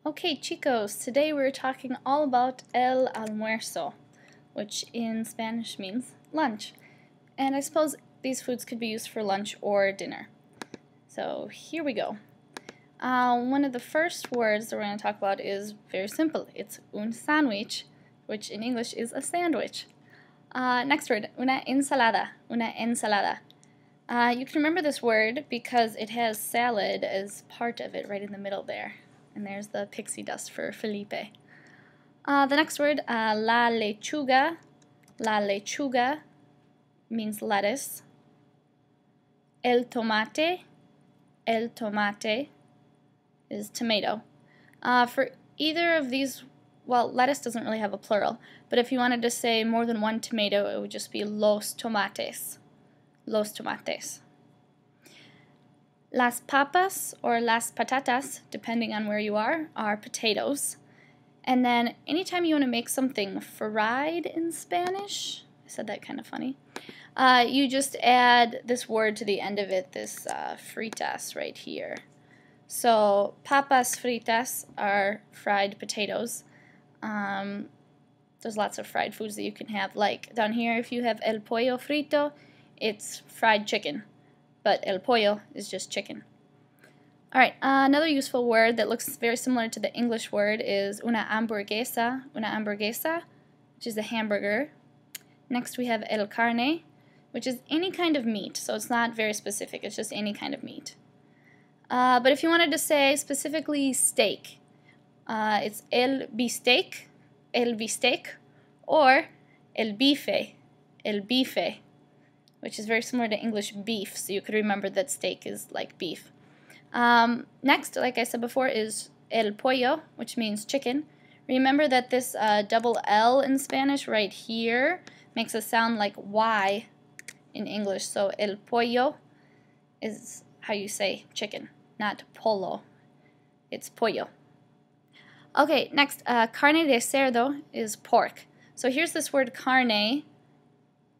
Okay, chicos, today we're talking all about el almuerzo, which in Spanish means lunch. And I suppose these foods could be used for lunch or dinner. So here we go. One of the first words that we're going to talk about is very simple. It's un sandwich, which in English is a sandwich. Next word, una ensalada, una ensalada. You can remember this word because it has salad as part of it right in the middle there. And there's the pixie dust for Felipe. The next word, la lechuga. La lechuga means lettuce. El tomate is tomato. For either of these, well, lettuce doesn't really have a plural, but if you wanted to say more than one tomato, it would just be los tomates. Los tomates. Las papas, or las patatas, depending on where you are potatoes. And then anytime you want to make something fried in Spanish, I said that kind of funny, you just add this word to the end of it, this fritas right here. So papas fritas are fried potatoes. There's lots of fried foods that you can have. Like down here, if you have el pollo frito, it's fried chicken. But el pollo is just chicken. Alright, another useful word that looks very similar to the English word is una hamburguesa, which is a hamburger. Next we have el carne, which is any kind of meat, so it's not very specific, it's just any kind of meat. But if you wanted to say specifically steak, it's el bistec, or el bife, which is very similar to English beef, so you could remember that steak is like beef. Next, like I said before, is el pollo, which means chicken. Remember that this double L in Spanish right here makes a sound like Y in English, so el pollo is how you say chicken, not polo. It's pollo. Okay, next, carne de cerdo is pork. So here's this word carne,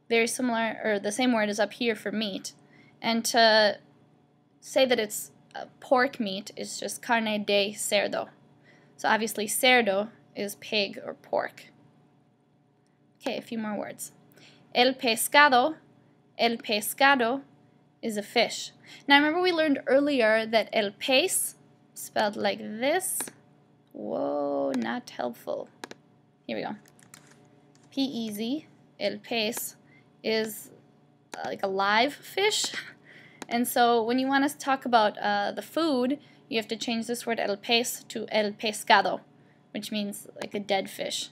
very similar, or the same word is up here for meat. And to say that it's pork meat is just carne de cerdo. So obviously cerdo is pig or pork. Okay, a few more words. El pescado is a fish. Now remember we learned earlier that el pez, spelled like this. Whoa, not helpful. Here we go. P-E-Z, el pez, is like a live fish. And so when you want to talk about the food, you have to change this word el pez to el pescado, which means like a dead fish.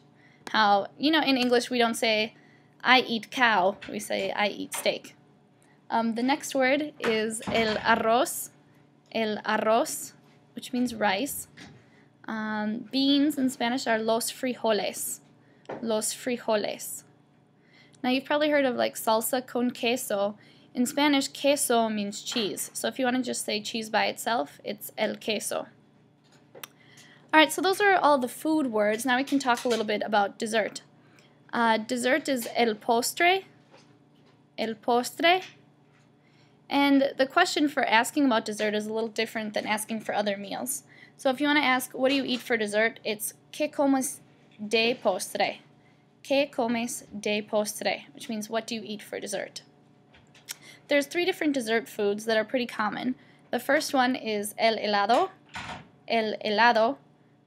How, you know, in English we don't say I eat cow, we say I eat steak. The next word is el arroz, which means rice. Beans in Spanish are los frijoles. Now you've probably heard of like salsa con queso. In Spanish, queso means cheese. So if you want to just say cheese by itself, it's el queso. Alright, so those are all the food words. Now we can talk a little bit about dessert. Dessert is el postre. And the question for asking about dessert is a little different than asking for other meals. So if you want to ask, what do you eat for dessert? It's ¿qué comes de postre? ¿Qué comes de postre? Which means, what do you eat for dessert? There's 3 different dessert foods that are pretty common. The first one is el helado,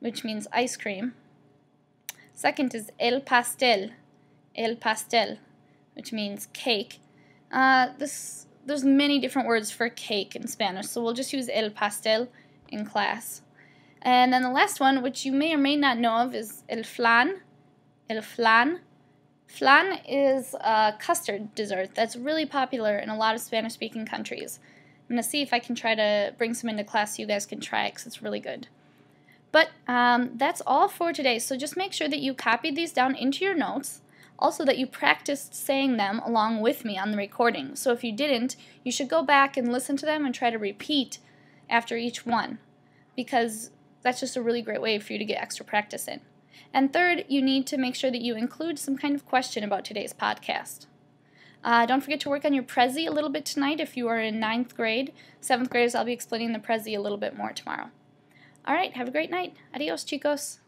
which means ice cream. Second is el pastel, which means cake. There's many different words for cake in Spanish, so we'll just use el pastel in class. And then the last one, which you may or may not know of, is el flan. Flan is a custard dessert that's really popular in a lot of Spanish-speaking countries. I'm going to see if I can try to bring some into class so you guys can try it because it's really good. But that's all for today, so just make sure that you copied these down into your notes, also that you practiced saying them along with me on the recording. So if you didn't, you should go back and listen to them and try to repeat after each one, because that's just a really great way for you to get extra practice in. And third, you need to make sure that you include some kind of question about today's podcast. Don't forget to work on your Prezi a little bit tonight if you are in 9th grade. 7th graders, I'll be explaining the Prezi a little bit more tomorrow. All right, have a great night. Adios, chicos.